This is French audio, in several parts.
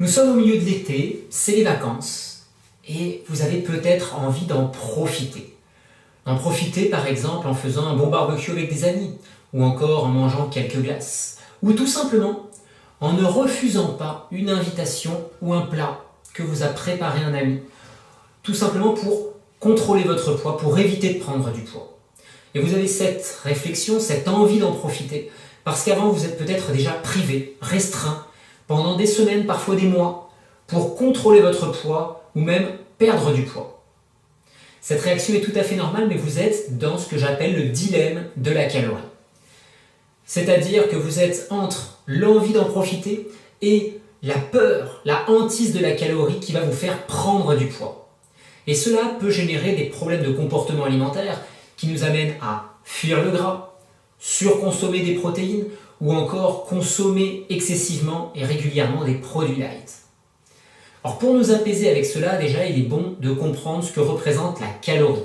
Nous sommes au milieu de l'été, c'est les vacances, et vous avez peut-être envie d'en profiter. D'en profiter par exemple en faisant un bon barbecue avec des amis, ou encore en mangeant quelques glaces, ou tout simplement en ne refusant pas une invitation ou un plat que vous a préparé un ami, tout simplement pour contrôler votre poids, pour éviter de prendre du poids. Et vous avez cette réflexion, cette envie d'en profiter, parce qu'avant vous êtes peut-être déjà privé, restreint, pendant des semaines, parfois des mois, pour contrôler votre poids ou même perdre du poids. Cette réaction est tout à fait normale, mais vous êtes dans ce que j'appelle le dilemme de la calorie. C'est-à-dire que vous êtes entre l'envie d'en profiter et la peur, la hantise de la calorie qui va vous faire prendre du poids. Et cela peut générer des problèmes de comportement alimentaire qui nous amènent à fuir le gras, surconsommer des protéines ou encore consommer excessivement et régulièrement des produits light. Alors pour nous apaiser avec cela, déjà il est bon de comprendre ce que représente la calorie.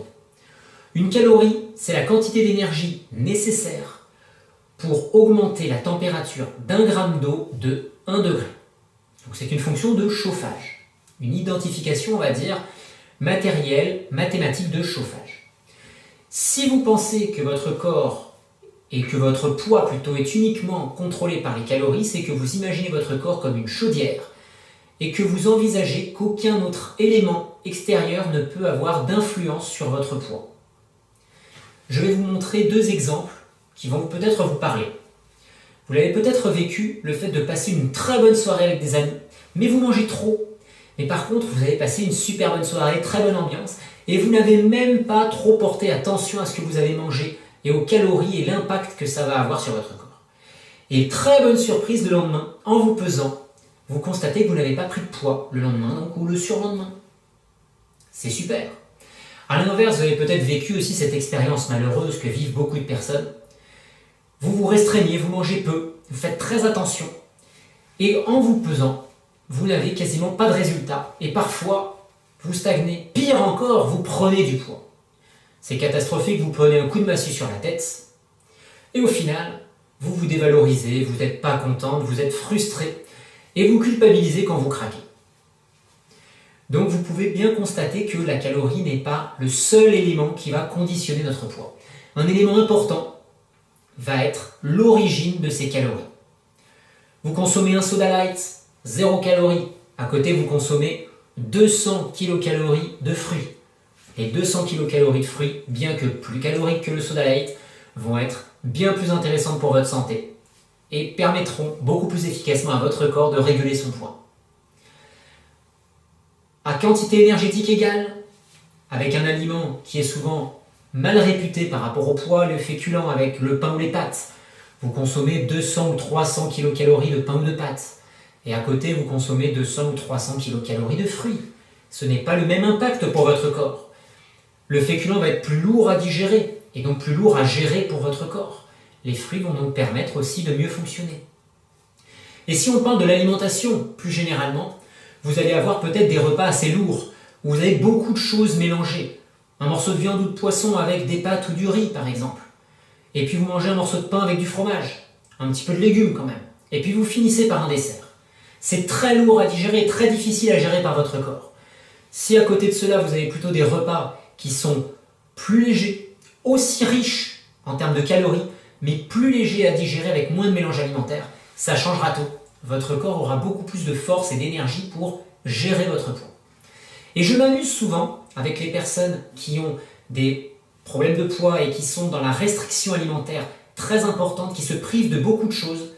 Une calorie, c'est la quantité d'énergie nécessaire pour augmenter la température d'1 gramme d'eau de 1 degré. Donc c'est une fonction de chauffage, une identification, on va dire, matérielle, mathématique de chauffage. Si vous pensez que votre corps et que votre poids plutôt est uniquement contrôlé par les calories, c'est que vous imaginez votre corps comme une chaudière et que vous envisagez qu'aucun autre élément extérieur ne peut avoir d'influence sur votre poids. Je vais vous montrer 2 exemples qui vont peut-être vous parler. Vous l'avez peut-être vécu, le fait de passer une très bonne soirée avec des amis, mais vous mangez trop. Mais par contre, vous avez passé une super bonne soirée, très bonne ambiance, et vous n'avez même pas trop porté attention à ce que vous avez mangé et aux calories et l'impact que ça va avoir sur votre corps. Et très bonne surprise le lendemain, en vous pesant, vous constatez que vous n'avez pas pris de poids le lendemain donc, ou le surlendemain. C'est super. À l'inverse, vous avez peut-être vécu aussi cette expérience malheureuse que vivent beaucoup de personnes. Vous vous restreignez, vous mangez peu, vous faites très attention, et en vous pesant, vous n'avez quasiment pas de résultat, et parfois, vous stagnez. Pire encore, vous prenez du poids. C'est catastrophique, vous prenez un coup de massue sur la tête, et au final, vous vous dévalorisez, vous n'êtes pas contente, vous êtes frustré, et vous culpabilisez quand vous craquez. Donc vous pouvez bien constater que la calorie n'est pas le seul élément qui va conditionner notre poids. Un élément important va être l'origine de ces calories. Vous consommez un soda light, 0 calories. À côté, vous consommez 200 kilocalories de fruits. Les 200 kilocalories de fruits, bien que plus caloriques que le soda light, vont être bien plus intéressantes pour votre santé et permettront beaucoup plus efficacement à votre corps de réguler son poids. À quantité énergétique égale, avec un aliment qui est souvent mal réputé par rapport au poids, le féculent avec le pain ou les pâtes, vous consommez 200 ou 300 kilocalories de pain ou de pâtes. Et à côté, vous consommez 200 ou 300 kilocalories de fruits. Ce n'est pas le même impact pour votre corps. Le féculent va être plus lourd à digérer et donc plus lourd à gérer pour votre corps. Les fruits vont donc permettre aussi de mieux fonctionner. Et si on parle de l'alimentation, plus généralement, vous allez avoir peut-être des repas assez lourds, où vous avez beaucoup de choses mélangées. Un morceau de viande ou de poisson avec des pâtes ou du riz, par exemple. Et puis vous mangez un morceau de pain avec du fromage, un petit peu de légumes quand même. Et puis vous finissez par un dessert. C'est très lourd à digérer, très difficile à gérer par votre corps. Si à côté de cela, vous avez plutôt des repas qui sont plus légers, aussi riches en termes de calories, mais plus légers à digérer avec moins de mélange alimentaire, ça changera tout. Votre corps aura beaucoup plus de force et d'énergie pour gérer votre poids. Et je m'amuse souvent avec les personnes qui ont des problèmes de poids et qui sont dans la restriction alimentaire très importante, qui se privent de beaucoup de choses,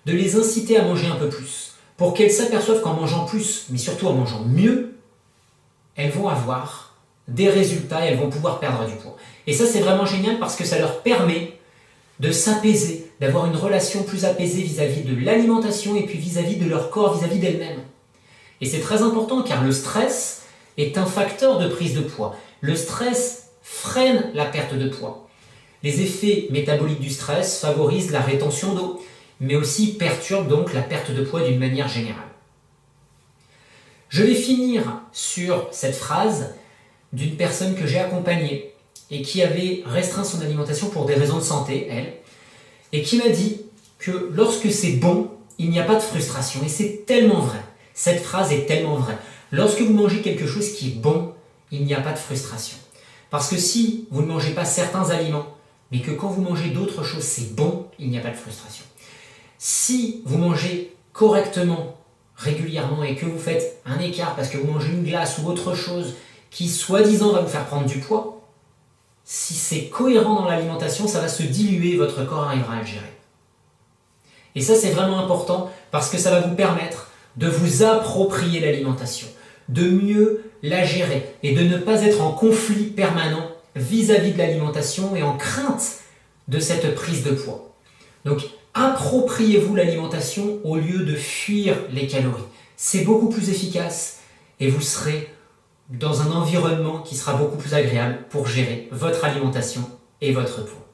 de les inciter à manger un peu plus, pour qu'elles s'aperçoivent qu'en mangeant plus, mais surtout en mangeant mieux, elles vont avoir des résultats et elles vont pouvoir perdre du poids. Et ça, c'est vraiment génial parce que ça leur permet de s'apaiser, d'avoir une relation plus apaisée vis-à-vis de l'alimentation et puis vis-à-vis de leur corps, vis-à-vis d'elles-mêmes. Et c'est très important car le stress est un facteur de prise de poids. Le stress freine la perte de poids. Les effets métaboliques du stress favorisent la rétention d'eau, mais aussi perturbent donc la perte de poids d'une manière générale. Je vais finir sur cette phrase d'une personne que j'ai accompagnée et qui avait restreint son alimentation pour des raisons de santé, elle, et qui m'a dit que lorsque c'est bon, il n'y a pas de frustration. Et c'est tellement vrai. Cette phrase est tellement vraie. Lorsque vous mangez quelque chose qui est bon, il n'y a pas de frustration. Parce que si vous ne mangez pas certains aliments, mais que quand vous mangez d'autres choses, c'est bon, il n'y a pas de frustration. Si vous mangez correctement, régulièrement, et que vous faites un écart parce que vous mangez une glace ou autre chose qui, soi-disant, va vous faire prendre du poids, si c'est cohérent dans l'alimentation, ça va se diluer et votre corps arrivera à le gérer. Et ça, c'est vraiment important parce que ça va vous permettre de vous approprier l'alimentation, de mieux la gérer et de ne pas être en conflit permanent vis-à-vis de l'alimentation et en crainte de cette prise de poids. Donc, appropriez-vous l'alimentation au lieu de fuir les calories. C'est beaucoup plus efficace et vous serez dans un environnement qui sera beaucoup plus agréable pour gérer votre alimentation et votre poids.